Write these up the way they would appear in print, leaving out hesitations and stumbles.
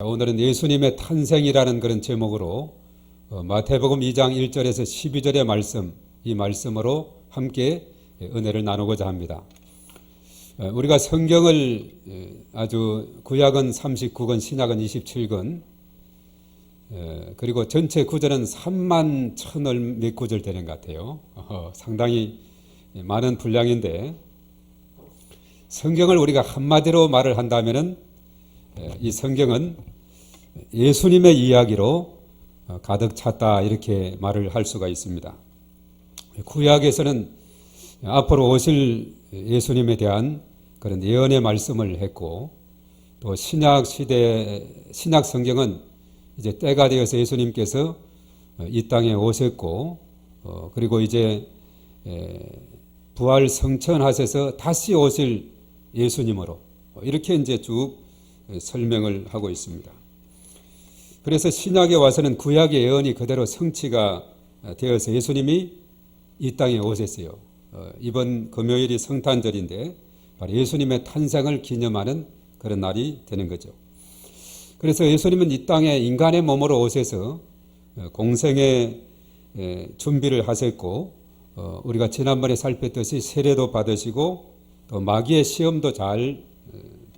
오늘은 예수님의 탄생이라는 그런 제목으로 마태복음 2장 1절에서 12절의 말씀, 이 말씀으로 함께 은혜를 나누고자 합니다. 우리가 성경을 아주 구약은 39권, 신약은 27권, 그리고 전체 구절은 3만 1,000을 몇 구절 되는 것 같아요. 상당히 많은 분량인데, 성경을 우리가 한마디로 말을 한다면은 이 성경은 예수님의 이야기로 가득 찼다, 이렇게 말을 할 수가 있습니다. 구약에서는 앞으로 오실 예수님에 대한 그런 예언의 말씀을 했고, 또 신약 시대, 신약 성경은 이제 때가 되어서 예수님께서 이 땅에 오셨고, 그리고 이제 부활 성천하셔서 다시 오실 예수님으로 이렇게 이제 쭉 설명을 하고 있습니다. 그래서 신약에 와서는 구약의 예언이 그대로 성취가 되어서 예수님이 이 땅에 오셨어요. 이번 금요일이 성탄절인데 바로 예수님의 탄생을 기념하는 그런 날이 되는 거죠. 그래서 예수님은 이 땅에 인간의 몸으로 오셔서 공생의 준비를 하셨고, 우리가 지난번에 살폈듯이 세례도 받으시고 또 마귀의 시험도 잘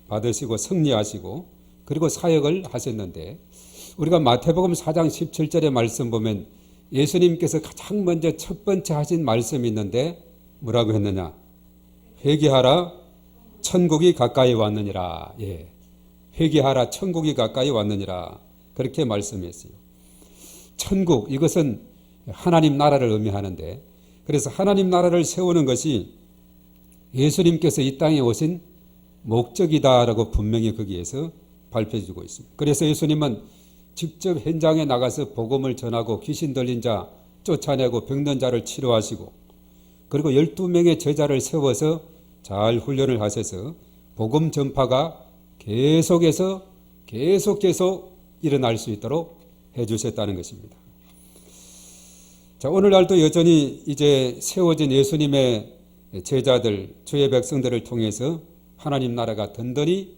받으시고 승리하시고, 그리고 사역을 하셨는데, 우리가 마태복음 4장 17절의 말씀 보면 예수님께서 가장 먼저 첫 번째 하신 말씀이 있는데 뭐라고 했느냐? 회개하라, 천국이 가까이 왔느니라. 회개하라, 천국이 가까이 왔느니라. 그렇게 말씀했어요. 천국, 이것은 하나님 나라를 의미하는데, 그래서 하나님 나라를 세우는 것이 예수님께서 이 땅에 오신 목적이다라고 분명히 거기에서 발표해주고 있습니다. 그래서 예수님은 직접 현장에 나가서 복음을 전하고 귀신 들린 자 쫓아내고 병든 자를 치료하시고, 그리고 12명의 제자를 세워서 잘 훈련을 하셔서 복음 전파가 계속 일어날 수 있도록 해주셨다는 것입니다. 자, 오늘날도 여전히 이제 세워진 예수님의 제자들, 주의 백성들을 통해서 하나님 나라가 든든히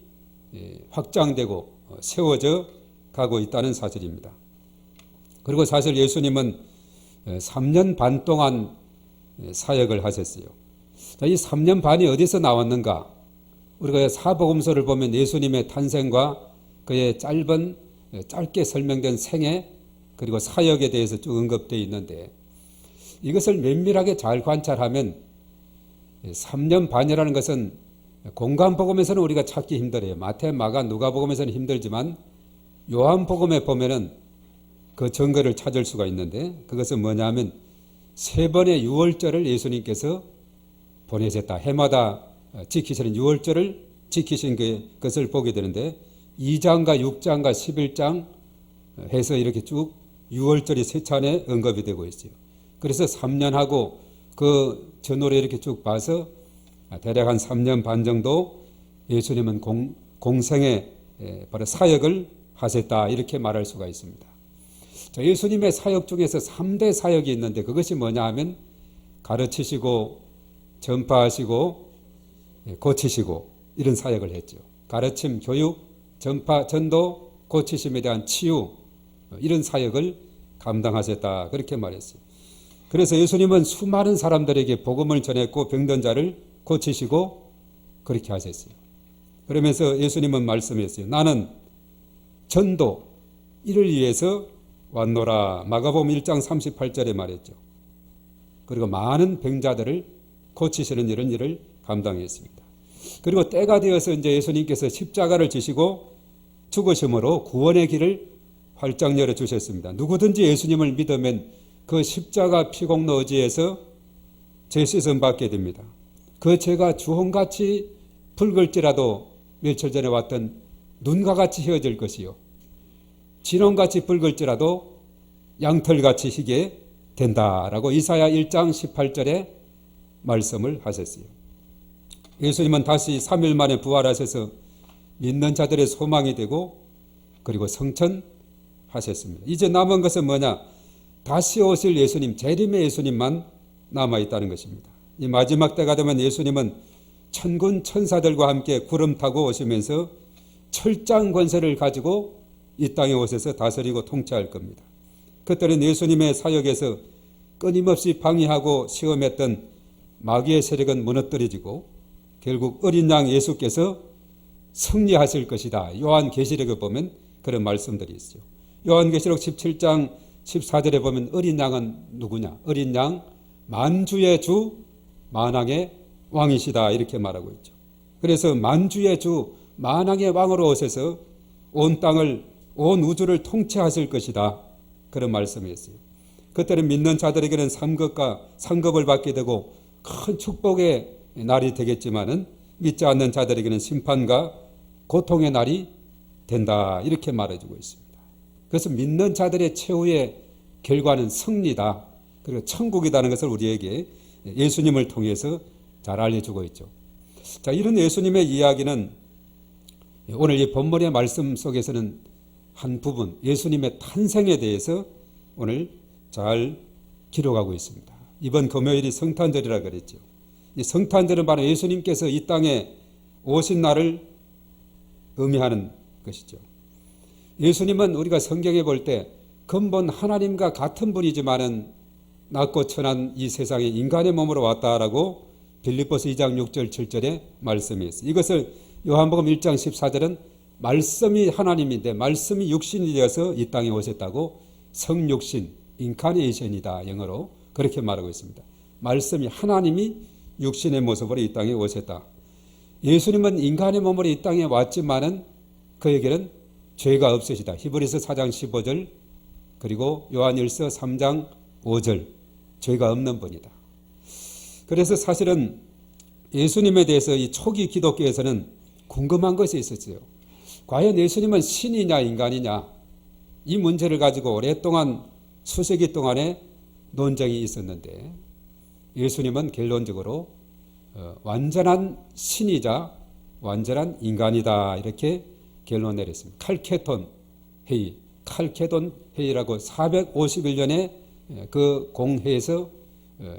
확장되고 세워져 가고 있다는 사실입니다. 그리고 사실 예수님은 3년 반 동안 사역을 하셨어요. 자, 이 3년 반이 어디서 나왔는가? 우리가 사복음서를 보면 예수님의 탄생과 그의 짧게 설명된 생애, 그리고 사역에 대해서 쭉 언급되어 있는데, 이것을 면밀하게 잘 관찰하면 3년 반이라는 것은 공간복음에서는 우리가 찾기 힘들어요. 마태, 마가, 누가복음에서는 힘들지만 요한복음에 보면은 그 증거를 찾을 수가 있는데, 그것은 뭐냐면 3번의 유월절을 예수님께서 보내셨다. 해마다 지키시는 유월절을 지키신 것을 보게 되는데, 2장과 6장과 11장 해서 이렇게 쭉 유월절이 3차례 언급이 되고 있어요. 그래서 3년하고 그 전후로 이렇게 쭉 봐서 대략 한 3년 반 정도 예수님은 공생의 바로 사역을 하셨다, 이렇게 말할 수가 있습니다. 자, 예수님의 사역 중에서 3대 사역이 있는데, 그것이 뭐냐 하면 가르치시고 전파하시고 고치시고, 이런 사역을 했죠. 가르침, 교육, 전파, 전도, 고치심에 대한 치유, 이런 사역을 감당하셨다, 그렇게 말했어요. 그래서 예수님은 수많은 사람들에게 복음을 전했고 병든 자를 고치시고 그렇게 하셨어요. 그러면서 예수님은 말씀했어요. 나는 전도, 이를 위해서 왔노라. 마가복음 1장 38절에 말했죠. 그리고 많은 병자들을 고치시는 이런 일을 감당했습니다. 그리고 때가 되어서 이제 예수님께서 십자가를 지시고 죽으심으로 구원의 길을 활짝 열어주셨습니다. 누구든지 예수님을 믿으면 그 십자가 피공로 의지에서 죄 씻음 받게 됩니다. 그 죄가 주홍같이 붉을지라도 며칠 전에 왔던 눈과 같이 헤어질 것이요, 진홍같이 붉을지라도 양털같이 희게 된다라고 이사야 1장 18절에 말씀을 하셨어요. 예수님은 다시 3일 만에 부활하셔서 믿는 자들의 소망이 되고, 그리고 성천하셨습니다. 이제 남은 것은 뭐냐? 다시 오실 예수님, 재림의 예수님만 남아있다는 것입니다. 이 마지막 때가 되면 예수님은 천군 천사들과 함께 구름 타고 오시면서 철장 권세를 가지고 이 땅에 오셔서 다스리고 통치할 겁니다. 그때는 예수님의 사역에서 끊임없이 방해하고 시험했던 마귀의 세력은 무너뜨려지고 결국 어린 양 예수께서 승리하실 것이다. 요한계시록에 보면 그런 말씀들이 있어요. 요한계시록 17장 14절에 보면 어린 양은 누구냐? 어린 양 만주의 주 만왕의 왕이시다 이렇게 말하고 있죠. 그래서 만주의 주 만왕의 왕으로 오셔서 온 땅을 온 우주를 통치하실 것이다. 그런 말씀이었어요. 그때는 믿는 자들에게는 상급을 받게 되고 큰 축복의 날이 되겠지만은 믿지 않는 자들에게는 심판과 고통의 날이 된다. 이렇게 말해주고 있습니다. 그래서 믿는 자들의 최후의 결과는 승리다. 그리고 천국이라는 것을 우리에게 예수님을 통해서 잘 알려주고 있죠. 자, 이런 예수님의 이야기는 오늘 이 본문의 말씀 속에서는 한 부분 예수님의 탄생에 대해서 오늘 잘 기록하고 있습니다. 이번 금요일이 성탄절이라 그랬죠. 이 성탄절은 바로 예수님께서 이 땅에 오신 날을 의미하는 것이죠. 예수님은 우리가 성경에 볼 때 근본 하나님과 같은 분이지만은 낮고 천한 이 세상에 인간의 몸으로 왔다라고 빌립보서 2장 6절 7절에 말씀이 있어요. 이것을 요한복음 1장 14절은 말씀이 하나님인데 말씀이 육신이 되어서 이 땅에 오셨다고 성육신, 인카네이션이다 영어로 그렇게 말하고 있습니다. 말씀이 하나님이 육신의 모습으로 이 땅에 오셨다. 예수님은 인간의 몸으로 이 땅에 왔지만은 그에게는 죄가 없으시다. 히브리서 4장 15절 그리고 요한일서 3장 5절 죄가 없는 분이다. 그래서 사실은 예수님에 대해서 이 초기 기독교에서는 궁금한 것이 있었어요. 과연 예수님은 신이냐 인간이냐 이 문제를 가지고 오랫동안 수세기 동안에 논쟁이 있었는데 예수님은 결론적으로 완전한 신이자 완전한 인간이다 이렇게 결론 내렸습니다. 칼케돈 회의라고 451년에 그 공회에서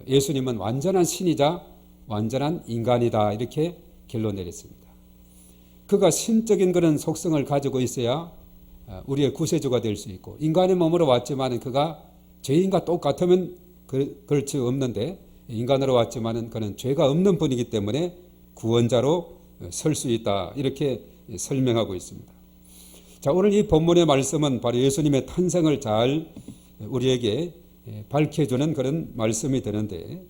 예수님은 완전한 신이자 완전한 인간이다 이렇게 결론 내렸습니다. 그가 신적인 그런 속성을 가지고 있어야 우리의 구세주가 될 수 있고 인간의 몸으로 왔지만 그가 죄인과 똑같으면 그럴 수 없는데 인간으로 왔지만 그는 죄가 없는 분이기 때문에 구원자로 설 수 있다 이렇게 설명하고 있습니다. 자, 오늘 이 본문의 말씀은 바로 예수님의 탄생을 잘 우리에게 밝혀주는 그런 말씀이 되는데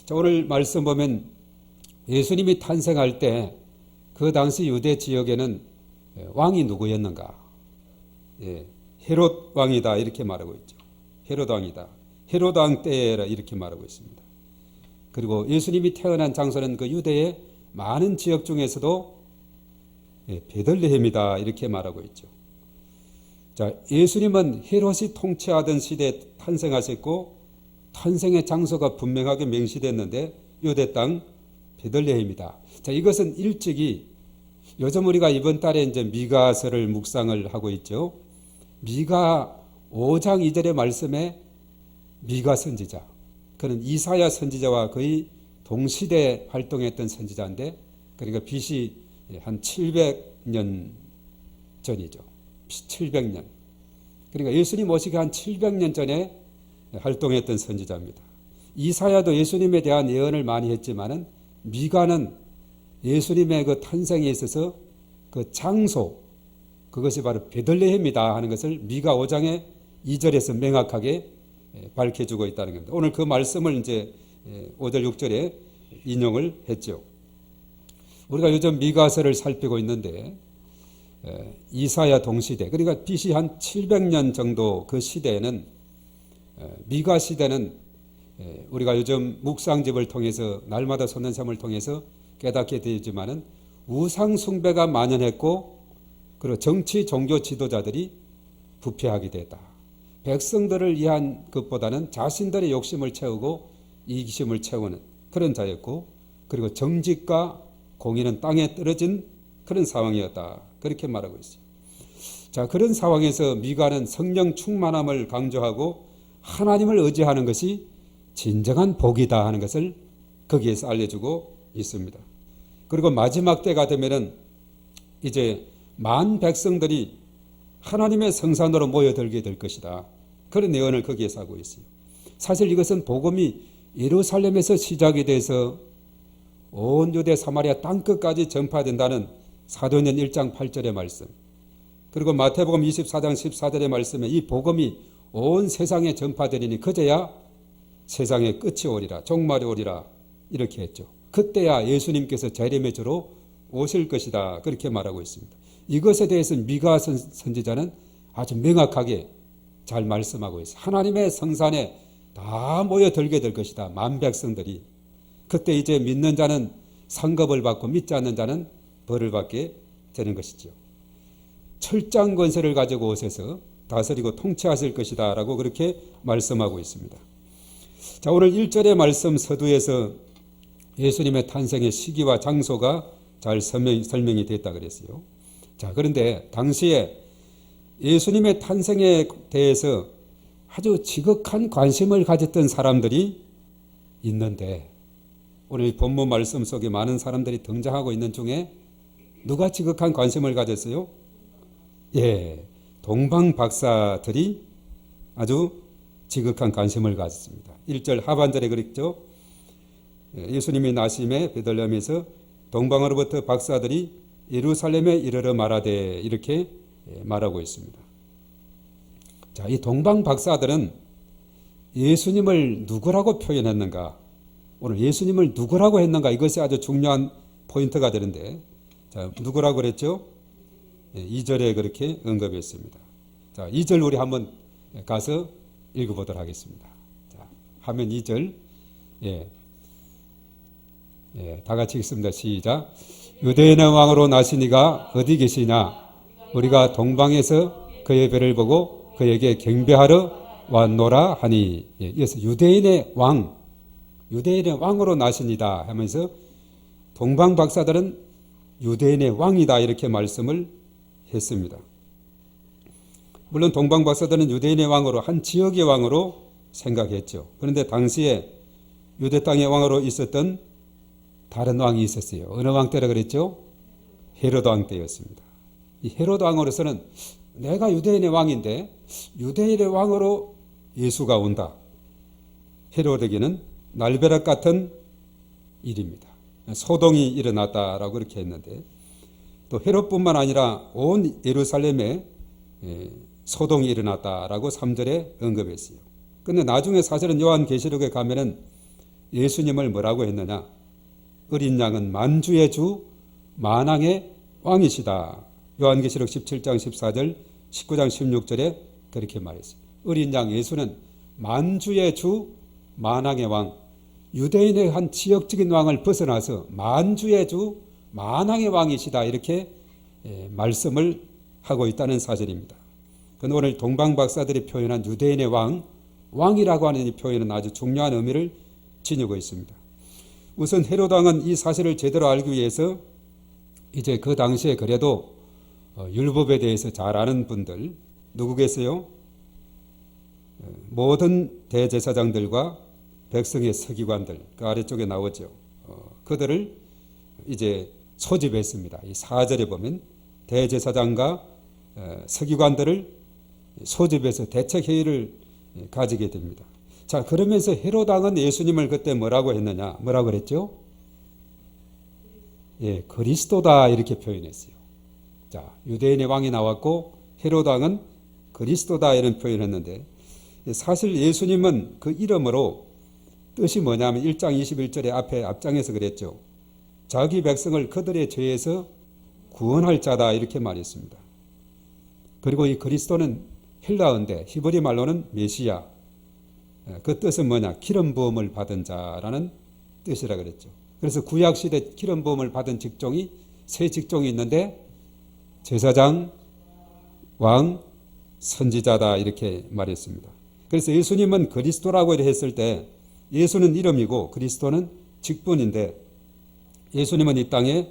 자, 오늘 말씀 보면 예수님이 탄생할 때 그 당시 유대 지역에는 왕이 누구였는가? 헤롯 왕이다 이렇게 말하고 있죠. 헤롯 왕이다. 헤롯 왕 때라 이렇게 말하고 있습니다. 그리고 예수님이 태어난 장소는 그 유대의 많은 지역 중에서도 베들레헴이다 이렇게 말하고 있죠. 자, 예수님은 헤롯이 통치하던 시대에 탄생하셨고 탄생의 장소가 분명하게 명시됐는데 유대 땅 베들레헴이다. 자, 이것은 일찍이 요즘 우리가 이번 달에 이제 미가서를 묵상을 하고 있죠. 미가 5장 2절의 말씀에 미가 선지자, 그는 이사야 선지자와 거의 동시대 활동했던 선지자인데 그러니까 BC 한 700년 전이죠. 700년. 그러니까 예수님 오시기 한 700년 전에 활동했던 선지자입니다. 이사야도 예수님에 대한 예언을 많이 했지만은 미가는 예수님의 그 탄생에 있어서 그 장소 그것이 바로 베들레헴이다 하는 것을 미가 5장의 2절에서 명확하게 밝혀주고 있다는 겁니다. 오늘 그 말씀을 이제 5절 6절에 인용을 했죠. 우리가 요즘 미가서를 살피고 있는데 이사야 동시대 그러니까 BC 한 700년 정도 그 시대에는 미가 시대는 우리가 요즘 묵상집을 통해서 날마다 손난샘을 통해서 깨닫게 되지만은 우상 숭배가 만연했고 그리고 정치 종교 지도자들이 부패하게 됐다. 백성들을 위한 것보다는 자신들의 욕심을 채우고 이기심을 채우는 그런 자였고 그리고 정직과 공의는 땅에 떨어진 그런 상황이었다. 그렇게 말하고 있어요. 자, 그런 상황에서 미가는 성령 충만함을 강조하고 하나님을 의지하는 것이 진정한 복이다 하는 것을 거기에서 알려주고 있습니다. 그리고 마지막 때가 되면은 이제 만 백성들이 하나님의 성산으로 모여들게 될 것이다. 그런 예언을 거기에서 하고 있어요. 사실 이것은 복음이 예루살렘에서 시작이 돼서 온 유대 사마리아 땅끝까지 전파된다는 사도행전 1장 8절의 말씀, 그리고 마태복음 24장 14절의 말씀에 이 복음이 온 세상에 전파되리니 그제야 세상의 끝이 오리라, 종말이 오리라 이렇게 했죠. 그때야 예수님께서 재림의 주로 오실 것이다 그렇게 말하고 있습니다. 이것에 대해서 미가 선지자는 아주 명확하게 잘 말씀하고 있어요. 하나님의 성산에 다 모여들게 될 것이다. 만 백성들이. 그때 이제 믿는 자는 상급을 받고 믿지 않는 자는 벌을 받게 되는 것이죠. 철장 권세를 가지고 오셔서 다스리고 통치하실 것이다 라고 그렇게 말씀하고 있습니다. 자, 오늘 1절의 말씀 서두에서 예수님의 탄생의 시기와 장소가 잘 설명이 됐다 그랬어요. 자, 그런데 당시에 예수님의 탄생에 대해서 아주 지극한 관심을 가졌던 사람들이 있는데, 오늘 본문 말씀 속에 많은 사람들이 등장하고 있는 중에 누가 지극한 관심을 가졌어요? 예, 동방 박사들이 아주 지극한 관심을 가졌습니다. 1절 하반절에 그랬죠. 예수님이 나심에 베들레헴에서 동방으로부터 박사들이 예루살렘에 이르러 말하되 이렇게 말하고 있습니다. 자, 이 동방 박사들은 예수님을 누구라고 표현했는가? 오늘 예수님을 누구라고 했는가? 이것이 아주 중요한 포인트가 되는데, 자, 누구라고 그랬죠? 2절에 그렇게 언급했습니다. 자, 2절 우리 한번 가서 읽어보도록 하겠습니다. 자, 화면 2절. 다 같이 읽습니다. 시작. 유대인의 왕으로 나신 이가 어디 계시냐? 우리가 동방에서 그의 배를 보고 그에게 경배하러 왔노라 하니. 이어서 유대인의 왕으로 나시니다 하면서 동방 박사들은 유대인의 왕이다 이렇게 말씀을 했습니다. 물론 동방 박사들은 유대인의 왕으로, 한 지역의 왕으로 생각했죠. 그런데 당시에 유대 땅의 왕으로 있었던 다른 왕이 있었어요. 어느 왕 때라 그랬죠? 헤로드 왕 때였습니다. 이 헤로드 왕으로서는 내가 유대인의 왕인데 유대인의 왕으로 예수가 온다. 헤로드에게는 날벼락 같은 일입니다. 소동이 일어났다라고 그렇게 했는데, 또 헤롯뿐만 아니라 온 예루살렘에 소동이 일어났다라고 3절에 언급했어요. 그런데 나중에 사실은 요한계시록에 가면은 예수님을 뭐라고 했느냐? 어린 양은 만주의 주 만왕의 왕이시다. 요한계시록 17장 14절 19장 16절에 그렇게 말했어요. 어린 양 예수는 만주의 주 만왕의 왕, 유대인의 한 지역적인 왕을 벗어나서 만주의 주 만왕의 왕이시다 이렇게 말씀을 하고 있다는 사실입니다. 그런데 오늘 동방 박사들이 표현한 유대인의 왕이라고 하는 이 표현은 아주 중요한 의미를 지니고 있습니다. 우선 헤로드 왕은 이 사실을 제대로 알기 위해서 이제 그 당시에 그래도 율법에 대해서 잘 아는 분들 누구겠어요? 모든 대제사장들과 백성의 서기관들, 그 아래쪽에 나오죠. 그들을 이제 소집했습니다. 이 4절에 보면 대제사장과 서기관들을 소집해서 대책회의를 가지게 됩니다. 자, 그러면서 헤로드 왕은 예수님을 그때 뭐라고 했느냐? 뭐라고 그랬죠? 그리스도다 이렇게 표현했어요. 자, 유대인의 왕이 나왔고 헤로드 왕은 그리스도다 이런 표현을 했는데, 사실 예수님은 그 이름으로 뜻이 뭐냐면 1장 21절에 앞장에서 그랬죠. 자기 백성을 그들의 죄에서 구원할 자다 이렇게 말했습니다. 그리고 이 그리스도는 헬라어인데 히브리 말로는 메시아, 그 뜻은 뭐냐? 기름 부음을 받은 자라는 뜻이라 그랬죠. 그래서 구약시대 기름 부음을 받은 직종이 세 직종이 있는데 제사장, 왕, 선지자다 이렇게 말했습니다. 그래서 예수님은 그리스도라고 했을 때 예수는 이름이고 그리스도는 직분인데, 예수님은 이 땅에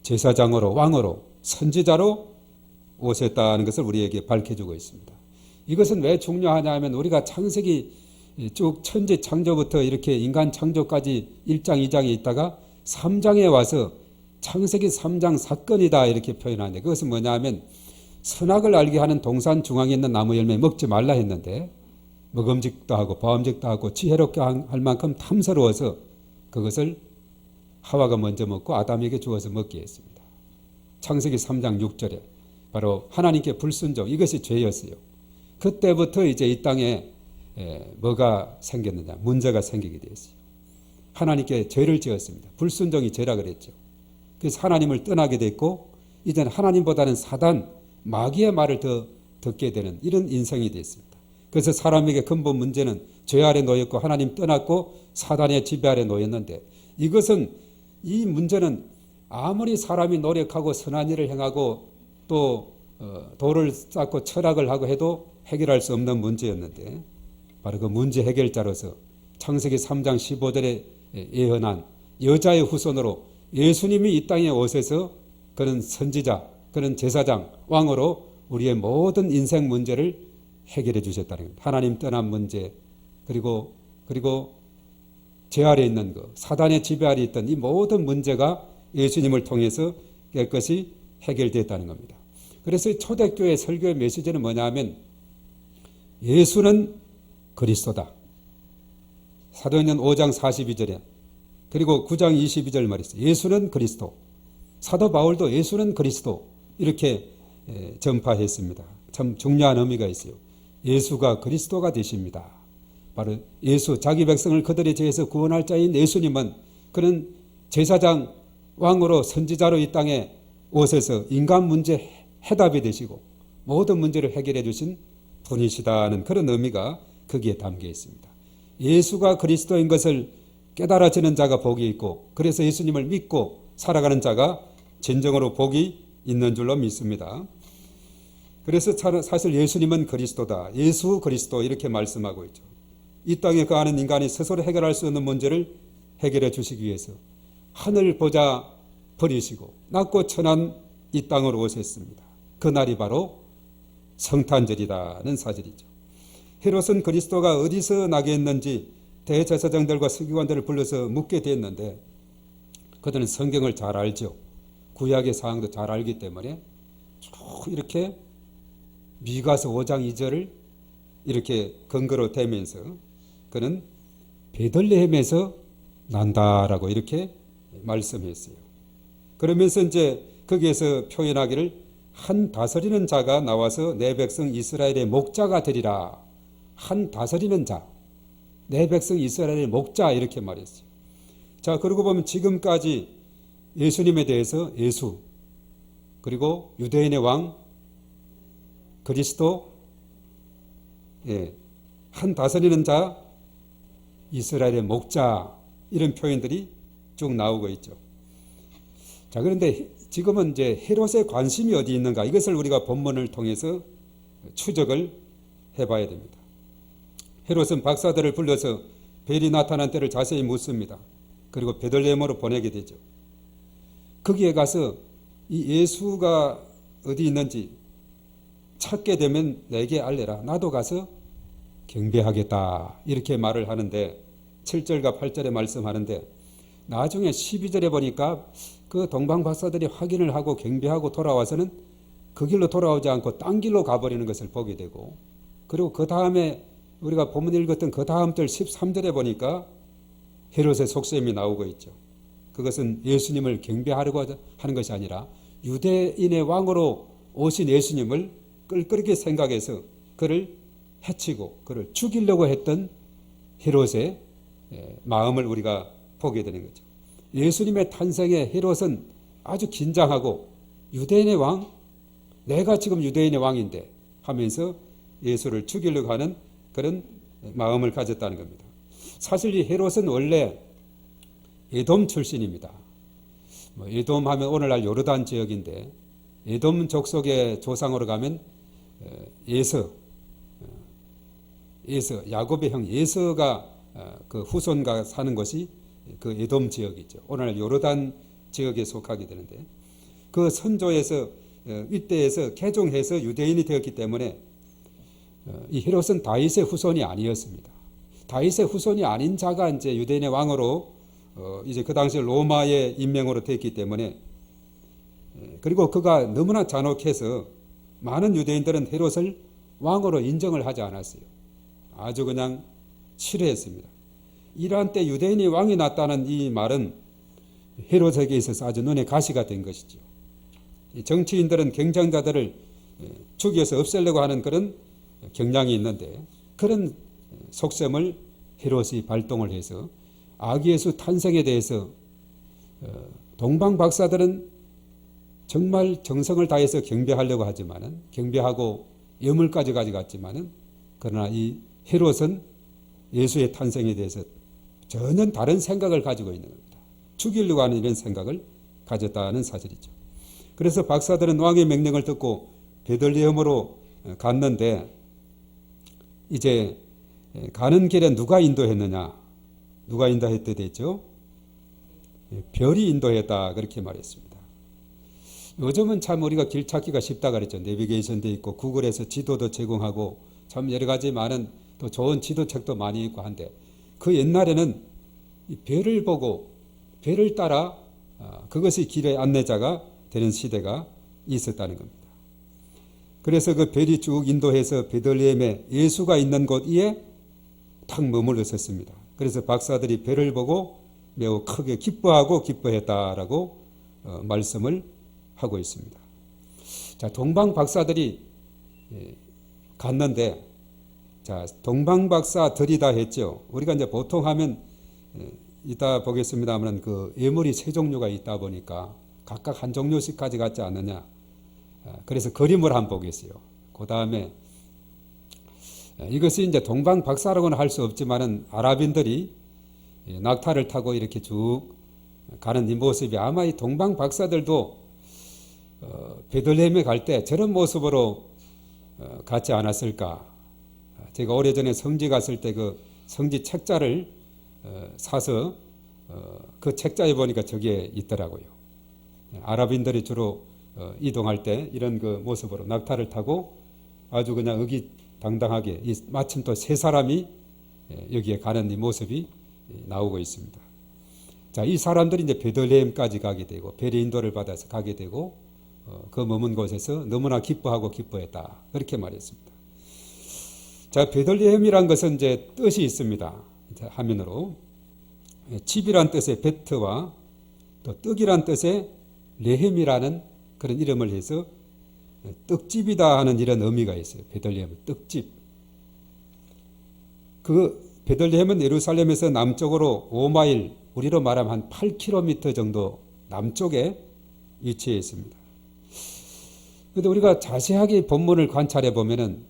제사장으로, 왕으로, 선지자로 오셨다는 것을 우리에게 밝혀주고 있습니다. 이것은 왜 중요하냐 하면 우리가 창세기 쭉 천지 창조부터 이렇게 인간 창조까지 1장 2장에 있다가 3장에 와서 창세기 3장 사건이다 이렇게 표현하는데, 그것은 뭐냐 하면 선악을 알게 하는 동산 중앙에 있는 나무 열매 먹지 말라 했는데 먹음직도 하고 보암직도 하고 지혜롭게 할 만큼 탐스러워서 그것을 하와가 먼저 먹고 아담에게 주어서 먹게 했습니다. 창세기 3장 6절에 바로 하나님께 불순종, 이것이 죄였어요. 그때부터 이제 이 땅에 뭐가 생겼느냐, 문제가 생기게 되었어요. 하나님께 죄를 지었습니다. 불순종이 죄라 그랬죠. 그래서 하나님을 떠나게 됐고 이제는 하나님보다는 사단, 마귀의 말을 더 듣게 되는 이런 인생이 됐습니다. 그래서 사람에게 근본 문제는 죄 아래 놓였고 하나님 떠났고 사단의 지배 아래 놓였는데, 이것은 이 문제는 아무리 사람이 노력하고 선한 일을 행하고 또 도를 쌓고 철학을 하고 해도 해결할 수 없는 문제였는데, 바로 그 문제 해결자로서 창세기 3장 15절에 예언한 여자의 후손으로 예수님이 이 땅에 오셔서 그는 선지자, 그는 제사장, 왕으로 우리의 모든 인생 문제를 해결해 주셨다는 겁니다. 하나님 떠난 문제, 그리고 죄 아래 있는 것, 사단의 지배 아래 있던 이 모든 문제가 예수님을 통해서 깨끗이 해결됐다는 겁니다. 그래서 초대교회 설교의 메시지는 뭐냐면 예수는 그리스도다. 사도행전 5장 42절에 그리고 9장 22절 말했어요. 예수는 그리스도. 사도 바울도 예수는 그리스도 이렇게 전파했습니다. 참 중요한 의미가 있어요. 예수가 그리스도가 되십니다. 바로 예수, 자기 백성을 그들의 죄에서 구원할 자인 예수님은 그는 제사장, 왕으로 선지자로 이 땅에 오셔서 인간 문제 해답이 되시고 모든 문제를 해결해 주신 분이시다는 그런 의미가 거기에 담겨 있습니다. 예수가 그리스도인 것을 깨달아지는 자가 복이 있고, 그래서 예수님을 믿고 살아가는 자가 진정으로 복이 있는 줄로 믿습니다. 그래서 사실 예수님은 그리스도다. 예수 그리스도 이렇게 말씀하고 있죠. 이 땅에 거하는 인간이 스스로 해결할 수 없는 문제를 해결해 주시기 위해서 하늘 보좌 버리시고 낮고 천한 이 땅으로 오셨습니다. 그날이 바로 성탄절이라는 사실이죠. 헤롯은 그리스도가 어디서 나겠는지 대제사장들과 서기관들을 불러서 묻게 됐는데 그들은 성경을 잘 알죠. 구약의 사항도 잘 알기 때문에 쭉 이렇게 미가서 5장 2절을 이렇게 근거로 대면서 그는 베들레헴에서 난다라고 이렇게 말씀했어요. 그러면서 이제 거기에서 표현하기를 한 다스리는 자가 나와서 내 백성 이스라엘의 목자가 되리라. 한 다스리는 자, 내 백성 이스라엘의 목자 이렇게 말했어요. 자, 그러고 보면 지금까지 예수님에 대해서 예수, 그리고 유대인의 왕, 그리스도, 한 다스리는 자, 이스라엘의 목자 이런 표현들이 쭉 나오고 있죠. 자, 그런데 지금은 이제 헤롯의 관심이 어디 있는가, 이것을 우리가 본문을 통해서 추적을 해봐야 됩니다. 헤롯은 박사들을 불러서 벨이 나타난 때를 자세히 묻습니다. 그리고 베들레헴으로 보내게 되죠. 거기에 가서 이 예수가 어디 있는지 찾게 되면 내게 알려라. 나도 가서 경배하겠다. 이렇게 말을 하는데 7절과 8절에 말씀하는데 나중에 12절에 보니까 그 동방 박사들이 확인을 하고 경배하고 돌아와서는 그 길로 돌아오지 않고 딴 길로 가버리는 것을 보게 되고, 그리고 그 다음에 우리가 본문 읽었던 그 다음 절 13절에 보니까 헤롯의 속셈이 나오고 있죠. 그것은 예수님을 경배하려고 하는 것이 아니라 유대인의 왕으로 오신 예수님을 껄끄럽게 생각해서 그를 해치고 그를 죽이려고 했던 헤롯의 마음을 우리가 보게 되는 거죠. 예수님의 탄생에 헤롯은 아주 긴장하고 유대인의 왕, 내가 지금 유대인의 왕인데 하면서 예수를 죽이려고 하는 그런 마음을 가졌다는 겁니다. 사실 이 헤롯은 원래 에돔 출신입니다. 에돔 하면 오늘날 요르단 지역인데 에돔 족속의 조상으로 가면 예서, 야곱의 형 예서가 그 후손가 사는 것이 그 에돔 지역이죠. 오늘날 요르단 지역에 속하게 되는데 그 선조에서 이때에서 개종해서 유대인이 되었기 때문에 이 헤롯은 다윗의 후손이 아니었습니다. 다윗의 후손이 아닌 자가 이제 유대인의 왕으로 이제 그 당시 로마의 임명으로 됐기 때문에, 그리고 그가 너무나 잔혹해서 많은 유대인들은 헤롯을 왕으로 인정을 하지 않았어요. 아주 그냥 싫어했습니다. 이러한 때 유대인이 왕이 났다는 이 말은 헤롯에게 있어서 아주 눈에 가시가 된 것이죠. 정치인들은 경쟁자들을 죽여서 없애려고 하는 그런 경향이 있는데 그런 속셈을 헤롯이 발동을 해서 아기 예수 탄생에 대해서 동방 박사들은 정말 정성을 다해서 경배하려고 하지만은 경배하고 예물까지 가져갔지만은 그러나 이 헤롯은 예수의 탄생에 대해서 전혀 다른 생각을 가지고 있는 겁니다. 죽이려고 하는 이런 생각을 가졌다는 사실이죠. 그래서 박사들은 왕의 명령을 듣고 베들레헴으로 갔는데 이제 가는 길에 누가 인도했느냐? 누가 인도했다 됐죠? 별이 인도했다 그렇게 말했습니다. 요즘은 참 우리가 길 찾기가 쉽다 그랬죠. 내비게이션도 있고 구글에서 지도도 제공하고 참 여러 가지 많은 또 좋은 지도책도 많이 있고 한데 그 옛날에는 이 별을 보고 별을 따라 그것이 길의 안내자가 되는 시대가 있었다는 겁니다. 그래서 그 별이 쭉 인도해서 베들레헴에 예수가 있는 곳 위에 탁 머물렀었습니다. 그래서 박사들이 별을 보고 매우 크게 기뻐하고 기뻐했다라고 말씀을 하고 있습니다. 자, 동방 박사들이 갔는데 자, 동방 박사들이다 했죠. 우리가 이제 보통 하면 이따 보겠습니다만 그 예물이 세 종류가 있다 보니까 각각 한 종류씩 가져갔지 않느냐. 그래서 그림을 한번 보겠어요. 그 다음에 이것이 이제 동방 박사라고는 할 수 없지만은 아랍인들이 낙타를 타고 이렇게 쭉 가는 이 모습이 아마 이 동방 박사들도 베들레헴에 갈 때 저런 모습으로 갔지 않았을까. 제가 오래전에 성지 갔을 때 그 성지 책자를 사서 그 책자에 보니까 저게 있더라고요. 아랍인들이 주로 이동할 때 이런 그 모습으로 낙타를 타고 아주 그냥 의기당당하게 마침 또 세 사람이 여기에 가는 이 모습이 나오고 있습니다. 자, 이 사람들이 이제 베들레헴까지 가게 되고 별의 인도를 받아서 가게 되고 그 머문 곳에서 너무나 기뻐하고 기뻐했다 그렇게 말했습니다. 자, 베들레헴이란 것은 이제 뜻이 있습니다. 이제 화면으로 집이란 뜻의 베트와 또 떡이란 뜻의 레헴이라는 그런 이름을 해서 떡집이다 하는 이런 의미가 있어요. 베들레헴은 떡집. 그 베들레헴은 예루살렘에서 남쪽으로 5마일, 우리로 말하면 한 8km 정도 남쪽에 위치해 있습니다. 그런데 우리가 자세하게 본문을 관찰해 보면은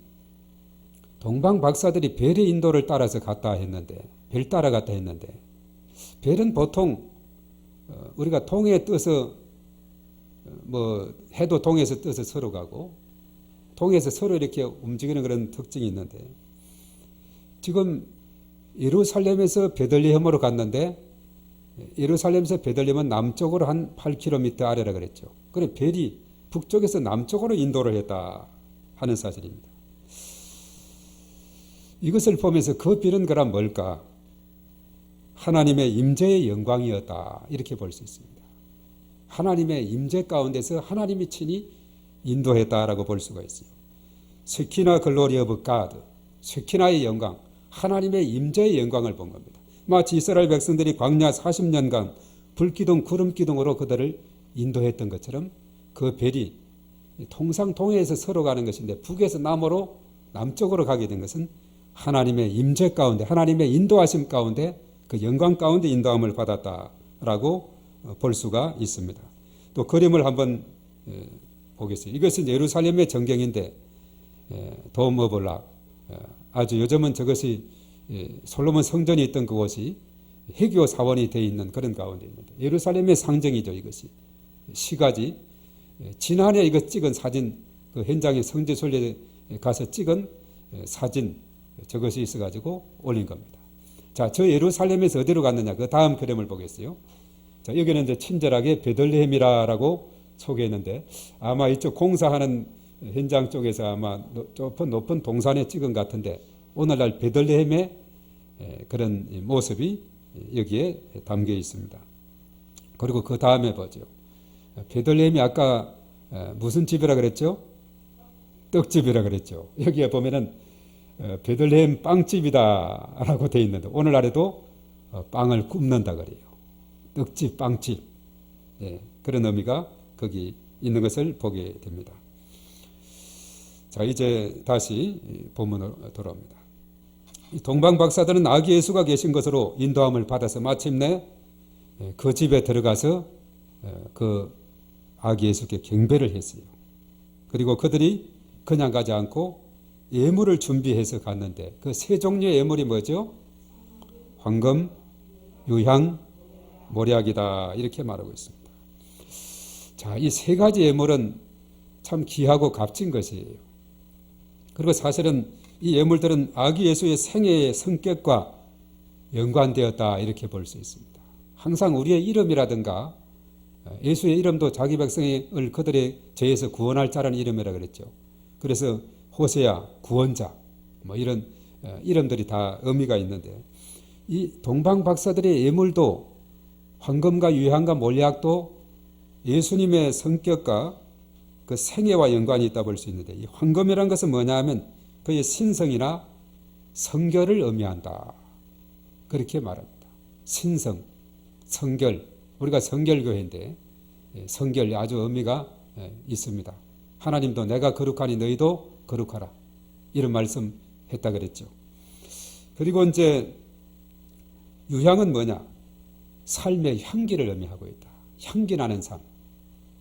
동방 박사들이 별의 인도를 따라서 갔다 했는데, 별 따라 갔다 했는데, 별은 보통 우리가 동에 떠서 해도 동에서 떠서 서로 가고 동에서 서로 이렇게 움직이는 그런 특징이 있는데 지금 예루살렘에서 베들레헴으로 갔는데 예루살렘에서 베들레헴은 남쪽으로 한 8km 아래라 그랬죠. 그래 별이 북쪽에서 남쪽으로 인도를 했다 하는 사실입니다. 이것을 보면서 그 별은 그럼 뭘까? 하나님의 임재의 영광이었다 이렇게 볼 수 있습니다. 하나님의 임재 가운데서 하나님이 친히 인도했다라고 볼 수가 있어요. 쉐키나 글로리 오브 가드, 쉐키나의 영광, 하나님의 임재의 영광을 본 겁니다. 마치 이스라엘 백성들이 광야 40년간 불기둥 구름기둥으로 그들을 인도했던 것처럼 그 별이 통상 동해에서 서로 가는 것인데 북에서 남쪽으로 가게 된 것은 하나님의 임재 가운데 하나님의 인도하심 가운데 그 영광 가운데 인도함을 받았다라고 볼 수가 있습니다. 또 그림을 한번 보겠습니다. 이것은 예루살렘의 전경인데 도모블락 아주 요즘은 저것이 솔로몬 성전이 있던 그곳이 해교 사원이 되어 있는 그런 가운데 있는데 예루살렘의 상징이죠. 이것이 시가지 지난해 이거 찍은 사진 그 현장에 성지 순례에 가서 찍은 사진 저것이 있어가지고 올린 겁니다. 자, 저 예루살렘에서 어디로 갔느냐? 그 다음 그림을 보겠어요. 자, 여기는 이제 친절하게 베들레헴이라고 소개했는데 아마 이쪽 공사하는 현장 쪽에서 아마 높은 동산에 찍은 것 같은데 오늘날 베들레헴의 그런 모습이 여기에 담겨 있습니다. 그리고 그 다음에 보죠. 베들레헴이 아까 무슨 집이라 그랬죠? 떡집이라 그랬죠. 여기에 보면은 베들레헴 빵집이다라고 돼 있는데 오늘날에도 빵을 굽는다 그래요. 떡집, 빵집. 예, 그런 의미가 거기 있는 것을 보게 됩니다. 자, 이제 다시 본문으로 돌아옵니다. 동방 박사들은 아기 예수가 계신 것으로 인도함을 받아서 마침내 그 집에 들어가서 그 아기 예수께 경배를 했어요. 그리고 그들이 그냥 가지 않고 예물을 준비해서 갔는데 그 세 종류의 예물이 뭐죠? 황금, 유향, 모략이다 이렇게 말하고 있습니다. 자, 이 세 가지 예물은 참 귀하고 값진 것이에요. 그리고 사실은 이 예물들은 아기 예수의 생애의 성격과 연관되었다 이렇게 볼 수 있습니다. 항상 우리의 이름이라든가 예수의 이름도 자기 백성을 그들의 죄에서 구원할 자라는 이름이라 그랬죠. 그래서 호세야, 구원자 뭐 이런 이름들이 다 의미가 있는데 이 동방 박사들의 예물도 황금과 유향과 몰약도 예수님의 성격과 그 생애와 연관이 있다 볼 수 있는데 이 황금이라는 것은 뭐냐 하면 그의 신성이나 성결을 의미한다. 그렇게 말합니다. 신성, 성결. 우리가 성결교회인데 성결 아주 의미가 있습니다. 하나님도 내가 거룩하니 너희도 거룩하라. 이런 말씀 했다 그랬죠. 그리고 이제 유향은 뭐냐? 삶의 향기를 의미하고 있다. 향기 나는 삶.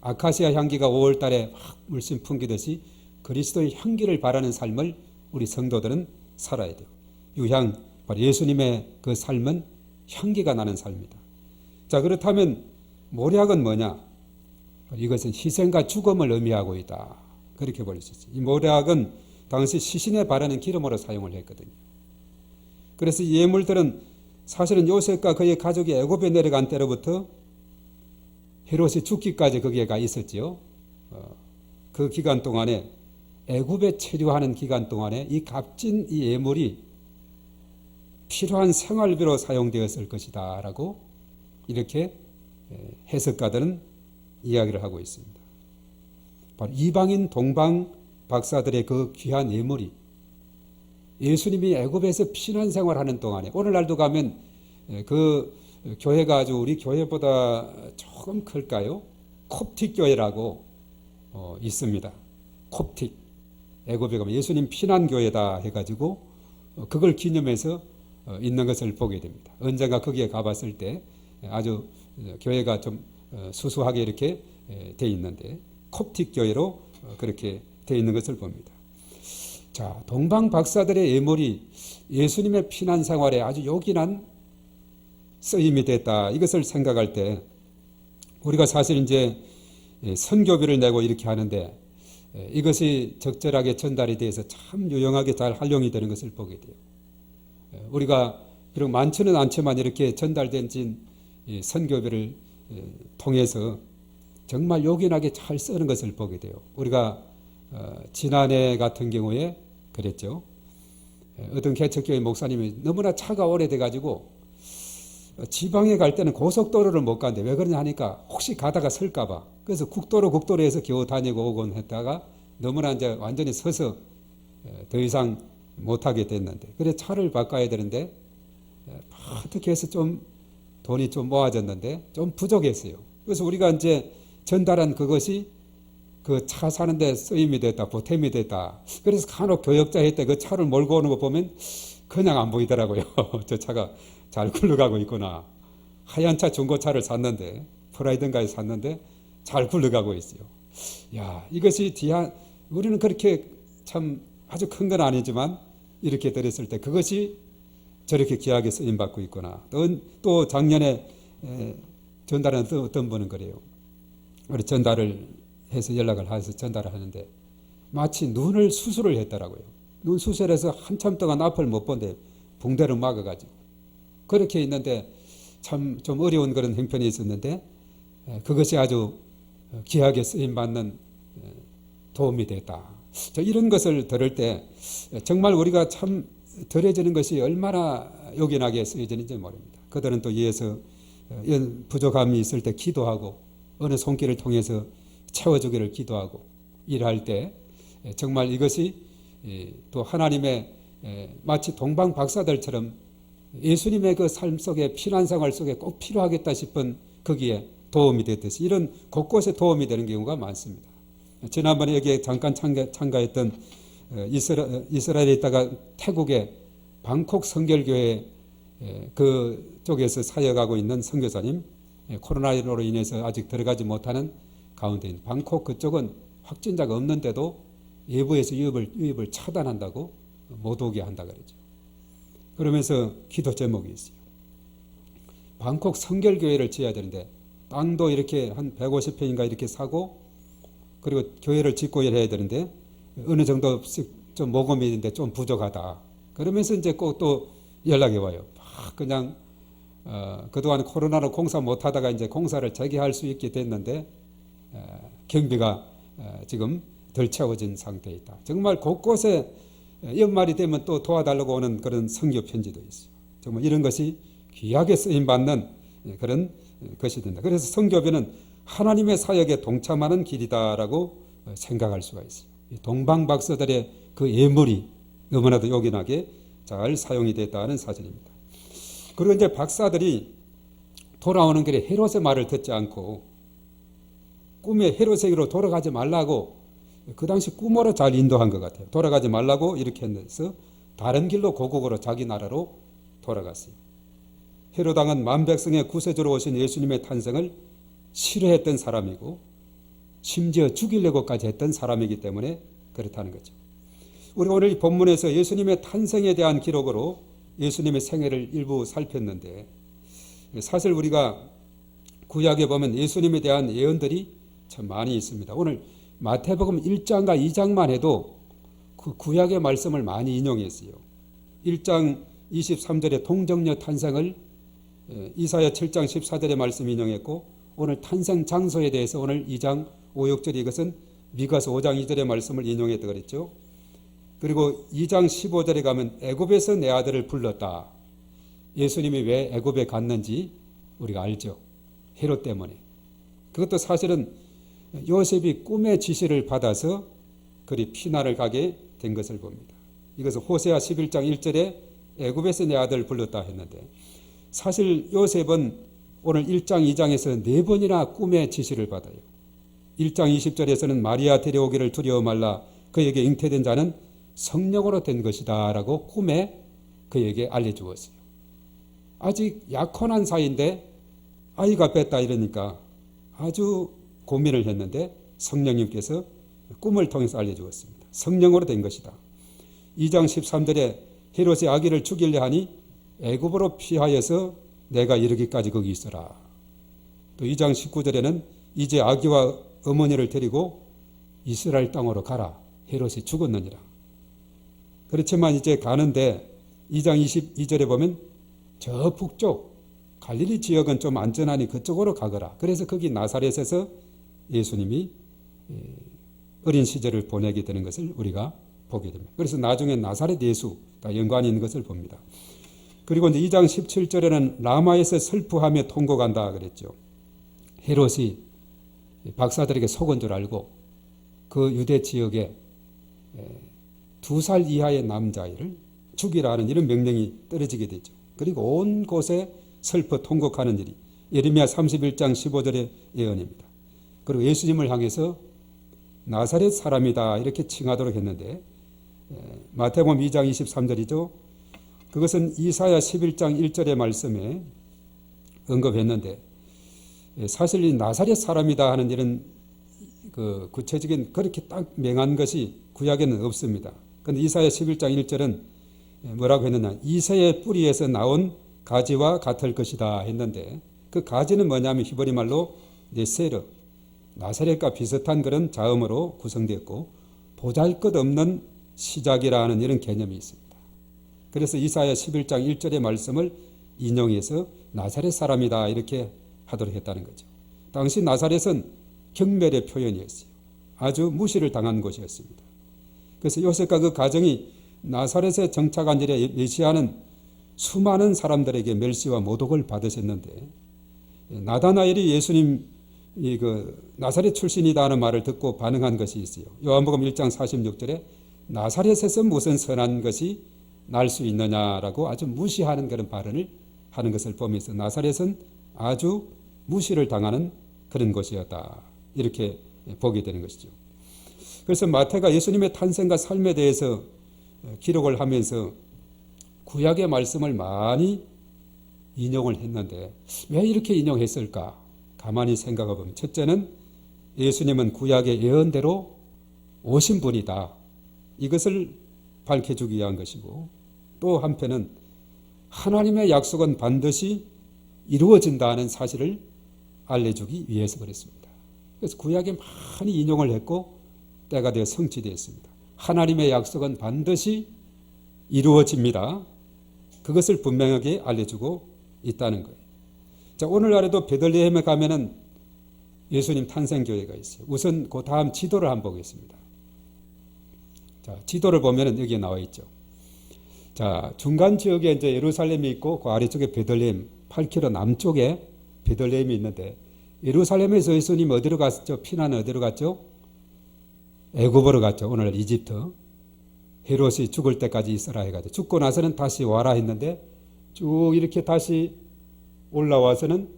아카시아 향기가 5월 달에 막 물씬 풍기듯이 그리스도의 향기를 바라는 삶을 우리 성도들은 살아야 돼요. 유향, 바로 예수님의 그 삶은 향기가 나는 삶이다. 자, 그렇다면 모략은 뭐냐? 이것은 희생과 죽음을 의미하고 있다. 그렇게 볼 수 있어요. 이 모략은 당시 시신에 바르는 기름으로 사용을 했거든요. 그래서 이 예물들은 사실은 요셉과 그의 가족이 애굽에 내려간 때로부터 헤롯이 죽기까지 거기에가 있었지요. 그 기간 동안에 애굽에 체류하는 기간 동안에 이 값진 이 예물이 필요한 생활비로 사용되었을 것이다 라고 이렇게 해석가들은 이야기를 하고 있습니다. 바로 이방인 동방 박사들의 그 귀한 예물이 예수님이 애굽에서 피난 생활하는 동안에 오늘날도 가면 그 교회가 아주 우리 교회보다 조금 클까요? 콥틱 교회라고 있습니다. 콥틱. 애굽에 가면 예수님 피난 교회다 해가지고 그걸 기념해서 있는 것을 보게 됩니다. 언젠가 거기에 가봤을 때 아주 교회가 좀 수수하게 이렇게 돼 있는데 콥틱 교회로 그렇게 돼 있는 것을 봅니다. 자, 동방 박사들의 예물이 예수님의 피난 생활에 아주 요긴한 쓰임이 됐다. 이것을 생각할 때 우리가 사실 이제 선교비를 내고 이렇게 하는데 이것이 적절하게 전달이 돼서 참 유용하게 잘 활용이 되는 것을 보게 돼요. 우리가 비록 많지는 않지만 이렇게 전달된 선교비를 통해서 정말 요긴하게 잘 쓰는 것을 보게 돼요. 우리가 지난해 같은 경우에 그랬죠. 어떤 개척교회 목사님이 너무나 차가 오래돼 가지고 지방에 갈 때는 고속도로를 못 가는데 왜 그러냐 하니까 혹시 가다가 설까봐 그래서 국도로에서 겨우 다니고 오곤 했다가 너무나 이제 완전히 서서 더 이상 못하게 됐는데 그래 차를 바꿔야 되는데 어떻게 해서 좀 돈이 좀 모아졌는데 좀 부족했어요. 그래서 우리가 이제 전달한 그것이 그 차 사는데 쓰임이 됐다, 보탬이 됐다. 그래서 간혹 교역자 할 때 그 차를 몰고 오는 거 보면 그냥 안 보이더라고요. 저 차가 잘 굴러가고 있구나. 하얀 차 중고차를 샀는데 프라이든가에 샀는데 잘 굴러가고 있어요. 야, 이것이 우리는 그렇게 참 아주 큰 건 아니지만 이렇게 들었을 때 그것이 저렇게 귀하게 쓰임받고 있구나. 또 작년에 전달한 어떤 분은 그래요. 우리 전달을 해서 연락을 해서 전달을 하는데 마치 눈을 수술을 했더라고요. 눈 수술해서 한참 동안 앞을 못 본데 붕대를 막아가지고 그렇게 있는데 참 좀 어려운 그런 형편이 있었는데 그것이 아주 귀하게 쓰임받는 도움이 됐다. 이런 것을 들을 때 정말 우리가 참 덜해지는 것이 얼마나 요긴하게 쓰여지는지 모릅니다. 그들은 또 이에서 이런 부족함이 있을 때 기도하고 어느 손길을 통해서 채워주기를 기도하고 일할 때 정말 이것이 또 하나님의 마치 동방 박사들처럼 예수님의 그 삶 속에 피난생활 속에 꼭 필요하겠다 싶은 거기에 도움이 됐듯이 이런 곳곳에 도움이 되는 경우가 많습니다. 지난번에 여기에 잠깐 참가했던 이스라엘에 있다가 태국의 방콕 성결교회 그쪽에서 사역하고 있는 선교사님, 코로나19로 인해서 아직 들어가지 못하는 가운데인 방콕 그쪽은 확진자가 없는데도 외부에서 유입을 차단한다고 못 오게 한다 그러죠. 그러면서 기도 제목이 있어요. 방콕 성결교회를 지어야 되는데 땅도 이렇게 한 150평인가 이렇게 사고 그리고 교회를 짓고 해야 되는데 어느 정도씩 좀 모금이 있는데 좀 부족하다. 그러면서 이제 꼭 또 연락이 와요. 그냥 그동안 코로나로 공사 못하다가 이제 공사를 재개할 수 있게 됐는데 경비가 지금 덜 채워진 상태에 있다. 정말 곳곳에 연말이 되면 또 도와달라고 오는 그런 선교 편지도 있어요. 정말 이런 것이 귀하게 쓰임받는 그런 것이 된다. 그래서 선교비는 하나님의 사역에 동참하는 길이다라고 생각할 수가 있어요. 동방박사들의 그 예물이 너무나도 요긴하게 잘 사용이 됐다는 사실입니다. 그리고 이제 박사들이 돌아오는 길에 헤롯의 말을 듣지 않고 꿈에 헤롯에게로 돌아가지 말라고 그 당시 꿈으로 잘 인도한 것 같아요. 돌아가지 말라고 이렇게 해서 다른 길로 고국으로 자기 나라로 돌아갔어요. 헤롯 왕은 만백성의 구세주로 오신 예수님의 탄생을 싫어했던 사람이고 심지어 죽이려고까지 했던 사람이기 때문에 그렇다는 거죠. 우리 오늘 이 본문에서 예수님의 탄생에 대한 기록으로 예수님의 생애를 일부 살폈는데 사실 우리가 구약에 보면 예수님에 대한 예언들이 참 많이 있습니다. 오늘 마태복음 1장과 2장만 해도 그 구약의 말씀을 많이 인용했어요. 1장 23절에 동정녀 탄생을 이사야 7장 14절의 말씀 인용했고 오늘 탄생 장소에 대해서 오늘 2장 5, 6절 이것은 미가서 5장 2절의 말씀을 인용했다 그랬죠. 그리고 2장 15절에 가면 애굽에서 내 아들을 불렀다. 예수님이 왜 애굽에 갔는지 우리가 알죠. 헤롯 때문에. 그것도 사실은 요셉이 꿈의 지시를 받아서 그리 피난을 가게 된 것을 봅니다. 이것은 호세아 11장 1절에 애굽에서 내 아들을 불렀다 했는데 사실 요셉은 오늘 1장 2장에서 4번이나 꿈의 지시를 받아요. 1장 20절에서는 마리아 데려오기를 두려워 말라 그에게 잉태된 자는 성령으로 된 것이다 라고 꿈에 그에게 알려주었어요. 아직 약혼한 사이인데 아이가 뺐다 이러니까 아주 고민을 했는데 성령님께서 꿈을 통해서 알려주었습니다. 성령으로 된 것이다. 2장 13절에 헤롯이 아기를 죽이려 하니 애굽으로 피하여서 내가 이르기까지 거기 있어라. 또 2장 19절에는 이제 아기와 어머니를 데리고 이스라엘 땅으로 가라. 헤롯이 죽었느니라. 그렇지만 이제 가는데 2장 22절에 보면 저 북쪽 갈릴리 지역은 좀 안전하니 그쪽으로 가거라. 그래서 거기 나사렛에서 예수님이 어린 시절을 보내게 되는 것을 우리가 보게 됩니다. 그래서 나중에 나사렛 예수 다 연관이 있는 것을 봅니다. 그리고 이제 2장 17절에는 라마에서 슬프하며 통곡한다 그랬죠. 헤롯이 박사들에게 속은 줄 알고 그 유대 지역에 2살 이하의 남자아이를 죽이라 하는 이런 명령이 떨어지게 되죠. 그리고 온 곳에 슬퍼 통곡하는 일이 예레미야 31장 15절의 예언입니다. 그리고 예수님을 향해서 나사렛 사람이다 이렇게 칭하도록 했는데 마태복음 2장 23절이죠. 그것은 이사야 11장 1절의 말씀에 언급했는데 사실 이 나사렛 사람이다 하는 이런 그 구체적인 그렇게 딱 명한 것이 구약에는 없습니다. 그런데 이사야 11장 1절은 뭐라고 했느냐 이새의 뿌리에서 나온 가지와 같을 것이다 했는데 그 가지는 뭐냐면 히브리 말로 네세르 나사렛과 비슷한 그런 자음으로 구성되었고 보잘것없는 시작이라 하는 이런 개념이 있습니다. 그래서 이사야 11장 1절의 말씀을 인용해서 나사렛 사람이다 이렇게 하도록 했다는 거죠. 당시 나사렛은 경멸의 표현이었어요. 아주 무시를 당한 곳이었습니다. 그래서 요셉과 그 가정이 나사렛에 정착한 일에 메시아는 수많은 사람들에게 멸시와 모독을 받으셨는데 나다나엘이 예수님 나사렛 출신이다 하는 말을 듣고 반응한 것이 있어요. 요한복음 1장 46절에 나사렛에서 무슨 선한 것이 날 수 있느냐라고 아주 무시하는 그런 발언을 하는 것을 보면서 나사렛은 아주 무시를 당하는 그런 곳이었다. 이렇게 보게 되는 것이죠. 그래서 마태가 예수님의 탄생과 삶에 대해서 기록을 하면서 구약의 말씀을 많이 인용을 했는데 왜 이렇게 인용했을까? 가만히 생각해 보면 첫째는 예수님은 구약의 예언대로 오신 분이다. 이것을 밝혀주기 위한 것이고 또 한편은 하나님의 약속은 반드시 이루어진다는 사실을 알려주기 위해서 그랬습니다. 그래서 구약에 많이 인용을 했고 때가 되어 성취되었습니다. 하나님의 약속은 반드시 이루어집니다. 그것을 분명하게 알려주고 있다는 거예요. 자, 오늘날에도 베들레헴에 가면은 예수님 탄생교회가 있어요. 우선 그 다음 지도를 한번 보겠습니다. 자, 지도를 보면은 여기에 나와 있죠. 자, 중간 지역에 이제 예루살렘이 있고 그 아래쪽에 베들레헴 8km 남쪽에 베들레헴이 있는데 예루살렘에서 예수님 어디로 갔죠? 피난은 어디로 갔죠? 애굽으로 갔죠. 오늘 이집트. 헤롯이 죽을 때까지 있으라 해가지고 죽고 나서는 다시 와라 했는데 쭉 이렇게 다시 올라와서는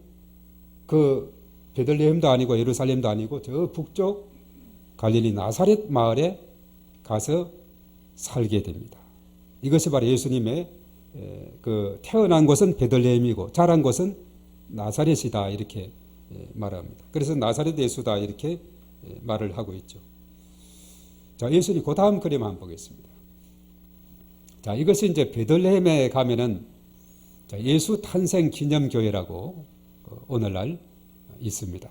그 베들레헴도 아니고 예루살렘도 아니고 저 북쪽 갈릴리 나사렛 마을에 가서 살게 됩니다. 이것이 바로 예수님의 태어난 곳은 베들레헴이고 자란 곳은 나사렛이다 이렇게 말합니다. 그래서 나사렛 예수다 이렇게 말을 하고 있죠. 자, 예수님 그 다음 그림 한번 보겠습니다. 자, 이것이 이제 베들레헴에 가면은 예수 탄생 기념교회라고 오늘날 있습니다.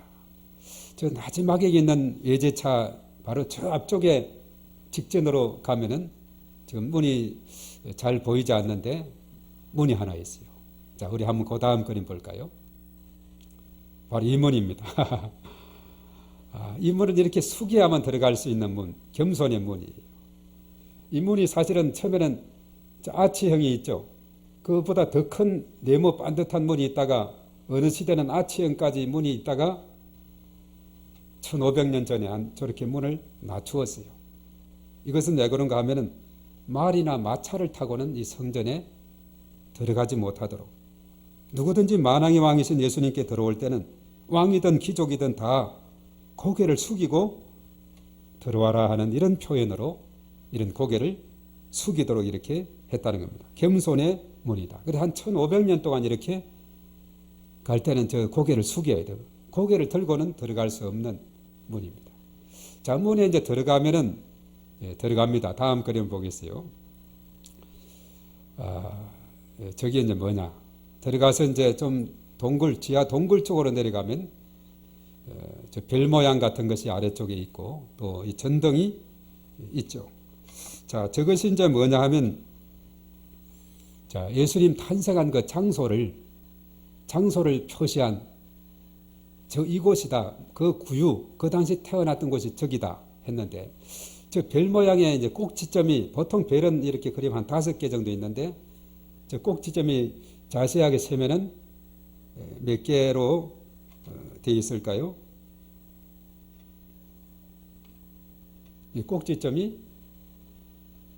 저 마지막에 있는 외제차 바로 저 앞쪽에 직전으로 가면은 지금 문이 잘 보이지 않는데 문이 하나 있어요. 자, 우리 한번 그 다음 그림 볼까요? 바로 이 문입니다. 이 문은 이렇게 숙여야만 들어갈 수 있는 문, 겸손의 문이에요. 이 문이 사실은 처음에는 아치형이 있죠. 그것보다 더 큰 네모 반듯한 문이 있다가 어느 시대는 아치형까지 문이 있다가 1500년 전에 저렇게 문을 낮추었어요. 이것은 왜 그런가 하면은 말이나 마차를 타고는 이 성전에 들어가지 못하도록 누구든지 만왕의 왕이신 예수님께 들어올 때는 왕이든 귀족이든 다 고개를 숙이고 들어와라 하는 이런 표현으로 이런 고개를 숙이도록 이렇게 했다는 겁니다. 겸손의 문이다. 그래서 한 1500년 동안 이렇게 갈 때는 저 고개를 숙여야 돼요. 고개를 들고는 들어갈 수 없는 문입니다. 자, 문에 이제 들어가면은 들어갑니다. 다음 그림 보겠어요. 저기 이제 뭐냐. 들어가서 이제 좀 지하 동굴 쪽으로 내려가면 저 별 모양 같은 것이 아래쪽에 있고 또 이 전등이 있죠. 자, 저것이 이제 뭐냐 하면 자, 예수님 탄생한 그 장소를 표시한 이곳이다. 그 구유, 그 당시 태어났던 곳이 저기다 했는데 저 별 모양의 이제 꼭지점이 보통 별은 이렇게 그림 한 5개 정도 있는데 저 꼭지점이 자세하게 세면은 몇 개로 되어 있을까요? 이 꼭지점이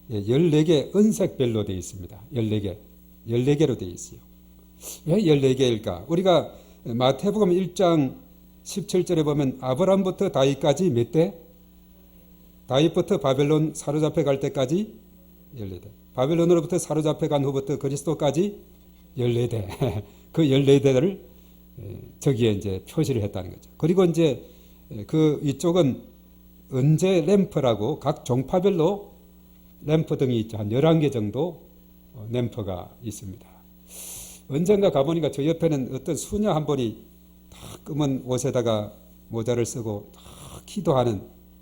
14개 은색 별로 되어 있습니다. 14개로 되어 있어요. 왜 14개일까? 우리가 마태복음 1장 17절에 보면 아브라함부터 다윗까지 몇 대? 다윗부터 바벨론 사로잡혀 갈 때까지 14대. 바벨론으로부터 사로잡혀 간 후부터 그리스도까지 14대. 그 14대를 저기에 이제 표시를 했다는 거죠. 그리고 이제 그 이쪽은 은제 램프라고 각 종파별로 램프 등이 있죠. 한 11개 정도 램프가 있습니다. 언젠가 가보니까 저 옆에는 어떤 수녀 한 분이 다 검은 옷에다가 모자를 쓰고 다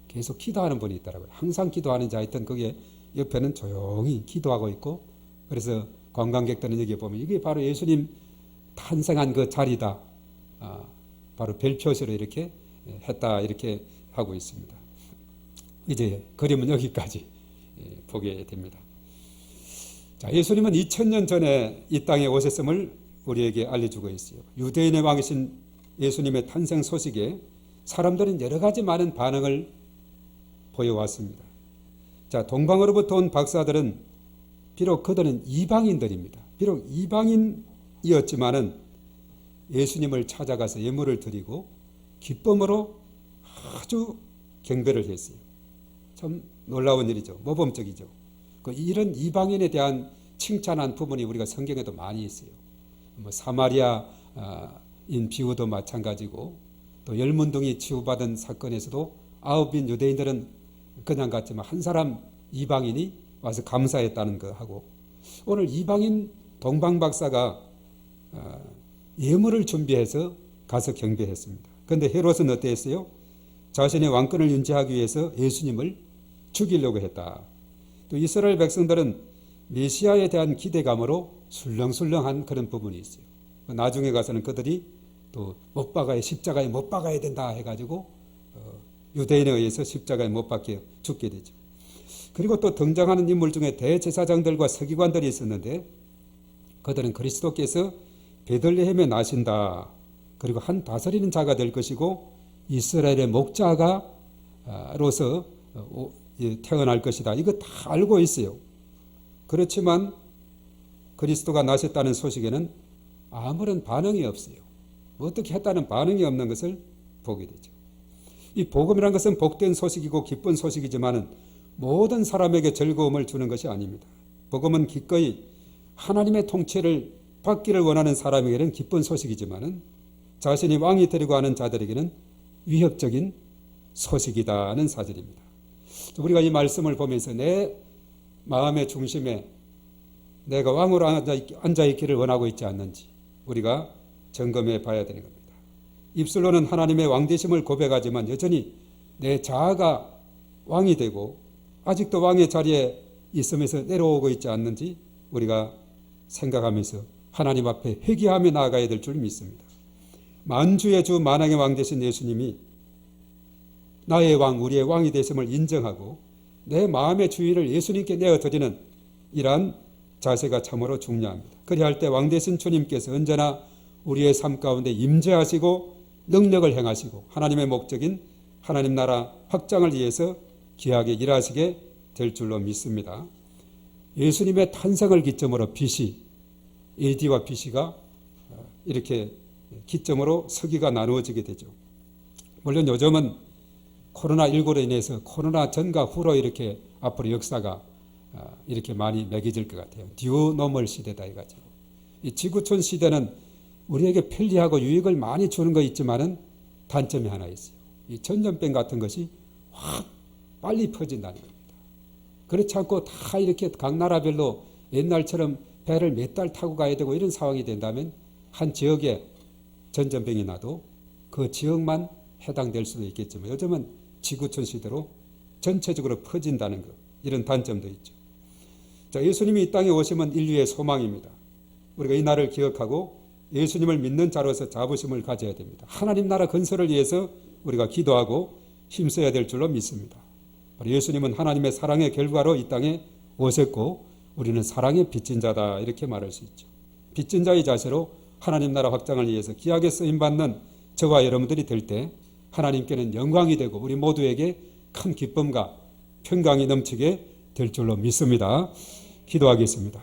계속 기도하는 분이 있더라고요. 항상 기도하는지 하여튼 거기에 옆에는 조용히 기도하고 있고 그래서 관광객들은 여기 보면 이게 바로 예수님 탄생한 그 자리다. 바로 별표시로 이렇게 했다 이렇게 하고 있습니다. 이제 그림은 여기까지 보게 됩니다. 자, 예수님은 2000년 전에 이 땅에 오셨음을 우리에게 알려주고 있어요. 유대인의 왕이신 예수님의 탄생 소식에 사람들은 여러 가지 많은 반응을 보여왔습니다. 자, 동방으로부터 온 박사들은 비록 그들은 이방인들입니다. 비록 이방인이었지만은 예수님을 찾아가서 예물을 드리고 기쁨으로 아주 경배를 했어요. 참 놀라운 일이죠. 모범적이죠. 이런 이방인에 대한 칭찬한 부분이 우리가 성경에도 많이 있어요. 사마리아인 비유도 마찬가지고, 또 열문둥이 치유받은 사건에서도 9인 유대인들은 그냥 갔지만 한 사람 이방인이 와서 감사했다는 거 하고, 오늘 이방인 동방박사가 예물을 준비해서 가서 경배했습니다. 그런데 헤롯은 어땠어요? 자신의 왕권을 유지하기 위해서 예수님을 죽이려고 했다. 또 이스라엘 백성들은 메시아에 대한 기대감으로 술렁술렁한 그런 부분이 있어요. 나중에 가서는 그들이 또 십자가에 못 박아야 된다 해가지고 유대인에 의해서 십자가에 못 박혀 죽게 되죠. 그리고 또 등장하는 인물 중에 대제사장들과 서기관들이 있었는데, 그들은 그리스도께서 베들레헴에 나신다, 그리고 한 다스리는 자가 될 것이고 이스라엘의 목자로서 태어날 것이다, 이거 다 알고 있어요. 그렇지만 그리스도가 나셨다는 소식에는 아무런 반응이 없어요. 어떻게 했다는 반응이 없는 것을 보게 되죠. 이 복음이라는 것은 복된 소식이고 기쁜 소식이지만 모든 사람에게 즐거움을 주는 것이 아닙니다. 복음은 기꺼이 하나님의 통치를 받기를 원하는 사람에게는 기쁜 소식이지만 자신이 왕이 되려고 하는 자들에게는 위협적인 소식이다는 사실입니다. 우리가 이 말씀을 보면서 내 마음의 중심에 내가 왕으로 앉아있기를 원하고 있지 않는지 우리가 점검해 봐야 되는 겁니다. 입술로는 하나님의 왕되심을 고백하지만 여전히 내 자아가 왕이 되고 아직도 왕의 자리에 있으면서 내려오고 있지 않는지 우리가 생각하면서 하나님 앞에 회개하며 나아가야 될 줄 믿습니다. 만주의 주 만왕의 왕 되신 예수님이 나의 왕, 우리의 왕이 되심을 인정하고 내 마음의 주의를 예수님께 내어드리는 이러한 자세가 참으로 중요합니다. 그리할 때 왕 되신 주님께서 언제나 우리의 삶 가운데 임재하시고 능력을 행하시고 하나님의 목적인 하나님 나라 확장을 위해서 귀하게 일하시게 될 줄로 믿습니다. 예수님의 탄생을 기점으로 BC, AD와 BC가 이렇게 기점으로 서기가 나누어지게 되죠. 물론 요즘은 코로나19로 인해서 코로나 전과 후로 이렇게 앞으로 역사가 이렇게 많이 매겨질 것 같아요. 뉴노멀 시대다 해가지고. 이 지구촌 시대는 우리에게 편리하고 유익을 많이 주는 거 있지만은 단점이 하나 있어요. 이 전염병 같은 것이 확 빨리 퍼진다는 겁니다. 그렇지 않고 다 이렇게 각 나라별로 옛날처럼 배를 몇 달 타고 가야 되고 이런 상황이 된다면 한 지역에 전염병이 나도 그 지역만 해당될 수도 있겠지만 요즘은 지구촌 시대로 전체적으로 퍼진다는 것, 이런 단점도 있죠. 자, 예수님이 이 땅에 오시면 인류의 소망입니다. 우리가 이 날을 기억하고 예수님을 믿는 자로서 자부심을 가져야 됩니다. 하나님 나라 건설을 위해서 우리가 기도하고 힘써야 될 줄로 믿습니다. 예수님은 하나님의 사랑의 결과로 이 땅에 오셨고 우리는 사랑의 빚진 자다, 이렇게 말할 수 있죠. 빚진 자의 자세로 하나님 나라 확장을 위해서 귀하게 쓰임받는 저와 여러분들이 될 때 하나님께는 영광이 되고 우리 모두에게 큰 기쁨과 평강이 넘치게 될 줄로 믿습니다. 기도하겠습니다.